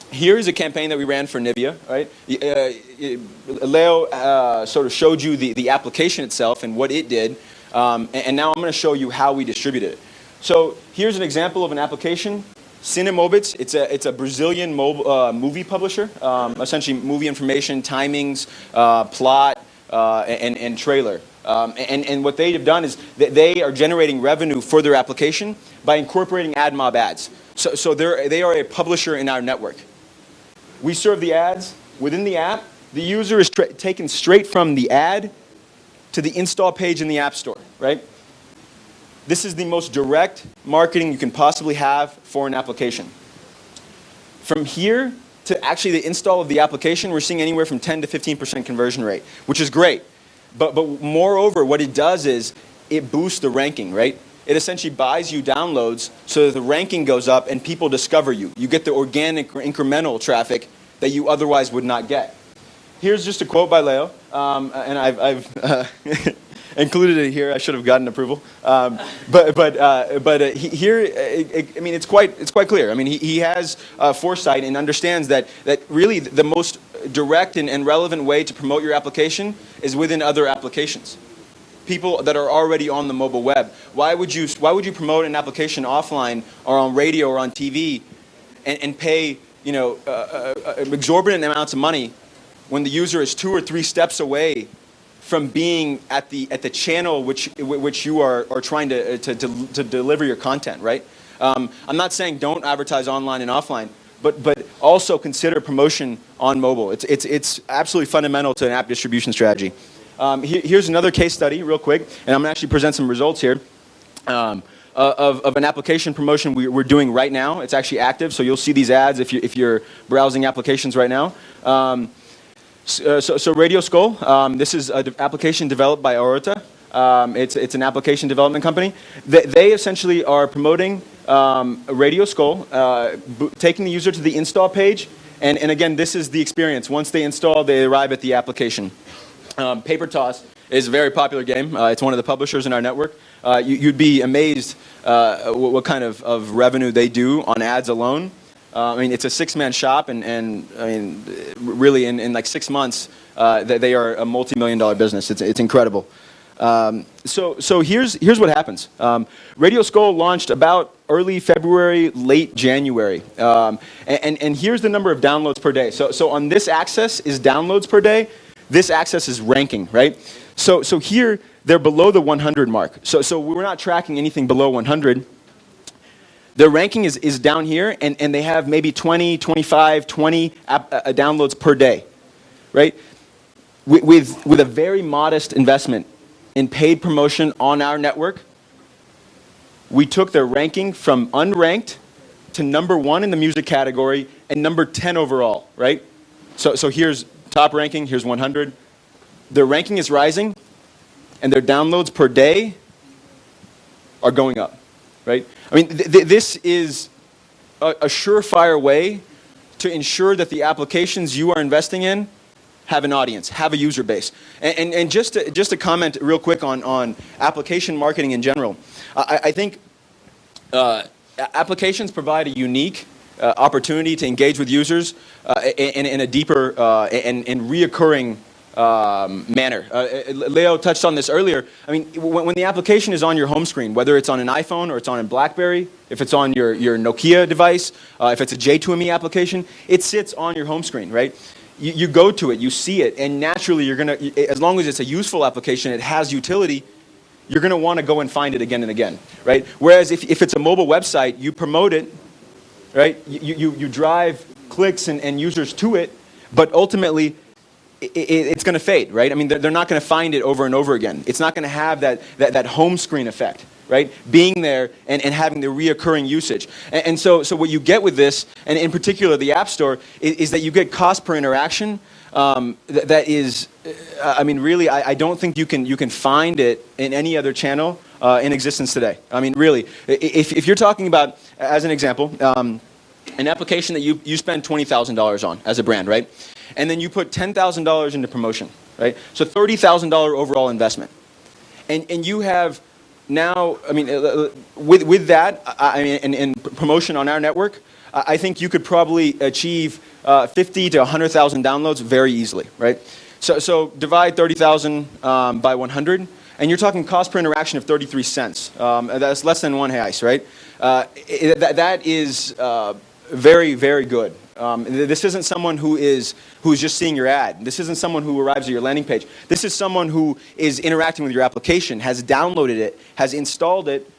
Here is a campaign that we ran for Nivea, right? Leo sort of showed you the application itself and what it did, and now I'm going to show you how we distributed it. So here's an example of an application, Cinemobits. It's a Brazilian movie publisher, essentially movie information, timings, plot, and trailer. And what they have done is that they are generating revenue for their application by incorporating Admob ads. So they are a publisher in our network. We serve the ads within the app. The user is taken straight from the ad to the install page in the App Store, right? This is the most direct marketing you can possibly have for an application. From here to actually the install of the application, we're seeing anywhere from 10 to 15% conversion rate, which is great. But moreover, what it does is it boosts the ranking, right? It essentially buys you downloads so that the ranking goes up and people discover you. You get the organic or incremental traffic that you otherwise would not get. Here's just a quote by Leo, and I've included it here. I should have gotten approval, but here, I mean, it's quite clear. I mean, he has foresight and understands that really the most direct and relevant way to promote your application is within other applications. People that are already on the mobile web. Why would you promote an application offline or on radio or on TV and pay exorbitant amounts of money when the user is 2 or 3 steps away from being at the channel which you are trying to deliver your content, right? I'm not saying don't advertise online and offline, but also consider promotion on mobile. It's absolutely fundamental to an app distribution strategy. Here's another case study, real quick, and I'm going to actually present some results here of an application promotion we're doing right now. It's actually active, so you'll see these ads if you're browsing applications right now. So Radio Skull, this is an application developed by Orota. It's an application development company. They essentially are promoting Radio Skull, taking the user to the install page, and again, this is the experience. Once they install, they arrive at the application. Paper Toss is a very popular game. It's one of the publishers in our network. You'd be amazed what kind of revenue they do on ads alone. I mean, it's a 6-man shop, and I mean, really, in like 6 months, they are a multi-million-dollar business. It's incredible. So here's what happens. Radio Skull launched about early February, late January, and here's the number of downloads per day. So on this axis is downloads per day. This axis is ranking, right? So here they're below the 100 mark. So we're not tracking anything below 100. Their ranking is down here, and they have maybe 20, 25, 20 downloads per day, right? With a very modest investment in paid promotion on our network, we took their ranking from unranked to number 1 in the music category and number 10 overall, right? So here's top ranking, here's 100. Their ranking is rising, and their downloads per day are going up, right? I mean, this is a surefire way to ensure that the applications you are investing in have an audience, have a user base. And just to comment real quick on application marketing in general, I think applications provide a unique opportunity to engage with users in a deeper and reoccurring manner. Leo touched on this earlier. I mean, when the application is on your home screen, whether it's on an iPhone or it's on a BlackBerry, if it's on your Nokia device, if it's a J2ME application, it sits on your home screen, right? You go to it, you see it, and naturally you're gonna, as long as it's a useful application, it has utility, you're gonna want to go and find it again and again, right? Whereas if it's a mobile website, you promote it, right? You drive clicks and users to it, but ultimately it's going to fade, right? I mean, they're not going to find it over and over again. It's not going to have that home screen effect, right? Being there and having the reoccurring usage. And so what you get with this, and in particular the App Store, is that you get cost per interaction that is, I mean, really, I don't think you can find it in any other channel in existence today. I mean, really, if you're talking about, as an example, an application that you spend $20,000 on as a brand, right? And then you put $10,000 into promotion, right? So $30,000 overall investment. And you have now, I mean, with that, I mean, and promotion on our network, I think you could probably achieve 50 to 100,000 downloads very easily, right? So divide 30,000 by 100, and you're talking cost per interaction of 33 cents. That's less than R$1, right? That is very, very good. This isn't someone who's just seeing your ad. This isn't someone who arrives at your landing page. This is someone who is interacting with your application, has downloaded it, has installed it,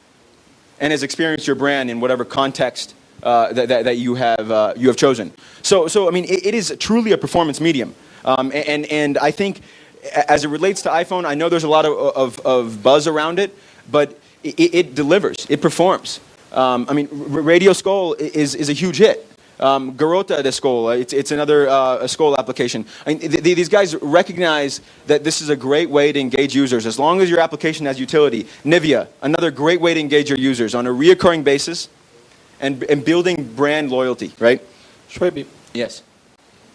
and has experienced your brand in whatever context that you have chosen. So I mean, it is truly a performance medium. And I think as it relates to iPhone, I know there's a lot of buzz around it, but it delivers, it performs. I mean, Radio Skoll is a huge hit. Garota de Skoll, it's another Skoll application. I mean, these guys recognize that this is a great way to engage users as long as your application has utility. Nivea, another great way to engage your users on a reoccurring basis and building brand loyalty, right? Shoaib, Yes.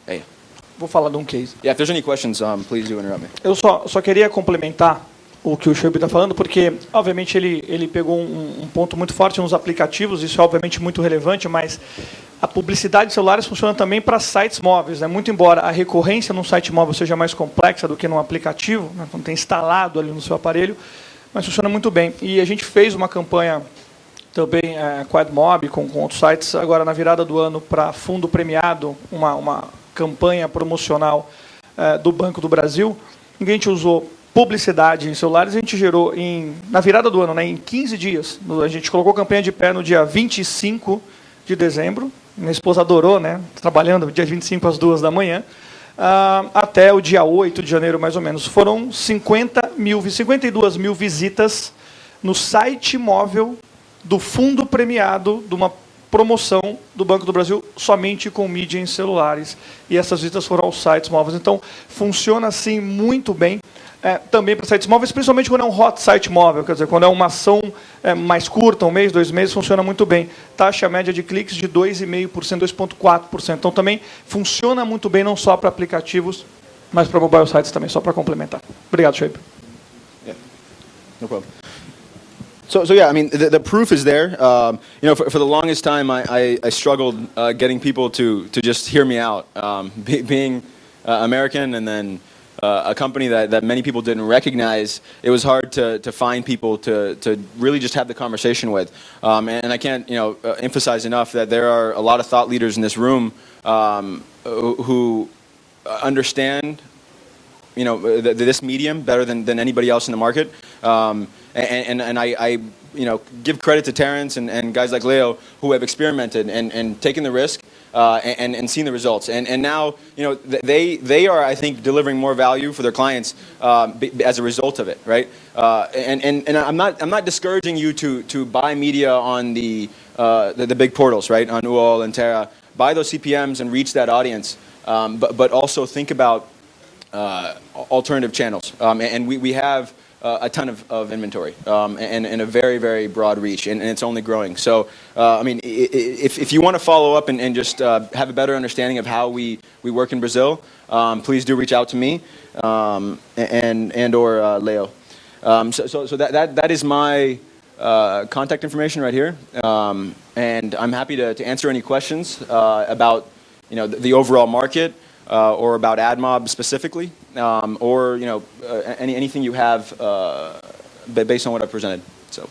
Hey. vou falar de um case. Yeah, if there's any questions, please do interrupt me. Eu só queria complementar o que o Shoaib está falando, porque, obviamente, ele pegou um ponto muito forte nos aplicativos, isso é, obviamente, muito relevante, mas a publicidade de celulares funciona também para sites móveis, né? Muito embora a recorrência num site móvel seja mais complexa do que num aplicativo, né? Quando tem instalado ali no seu aparelho, mas funciona muito bem. E a gente fez uma campanha também com a Admob, com outros sites, agora na virada do ano, para fundo premiado, uma campanha promocional do Banco do Brasil, em que a gente usou publicidade em celulares, a gente gerou, na virada do ano, né, em 15 dias, a gente colocou a campanha de pé no dia 25 de dezembro, minha esposa adorou, né, trabalhando dia 25 às 2 da manhã, até o dia 8 de janeiro, mais ou menos. Foram 52 mil visitas no site móvel do fundo premiado de uma promoção do Banco do Brasil somente com mídia em celulares. E essas visitas foram aos sites móveis. Então, funciona assim muito bem. Também para sites móveis, principalmente quando é um hot site móvel, quer dizer, quando é uma ação mais curta, um mês, 2 meses, funciona muito bem. Taxa média de cliques de 2,5%, 2,4%. Então também funciona muito bem, não só para aplicativos, mas para mobile sites também, só para complementar. Obrigado, Shoaib. Yeah, no problem. So yeah, I mean, the proof is there. You know, for the longest time, I struggled getting people to just hear me out. Being American and then a company that many people didn't recognize, it was hard to find people to really just have the conversation with. And I can't, you know, emphasize enough that there are a lot of thought leaders in this room who understand, you know, this medium better than anybody else in the market. And I you know, give credit to Terrence and guys like Leo who have experimented and taken the risk and seen the results. And now, you know, they are, I think, delivering more value for their clients as a result of it, right? And I'm not discouraging you to buy media on the big portals, right? On UOL and Terra. Buy those CPMs and reach that audience, but also think about alternative channels. And we have a ton of inventory and a very, very broad reach, and it's only growing. So, I mean, if you want to follow up and just have a better understanding of how we work in Brazil, please do reach out to me and or Leo. So that is my contact information right here, and I'm happy to answer any questions about, you know, the overall market. Or about Admob specifically, or, you know, anything you have based on what I presented. So.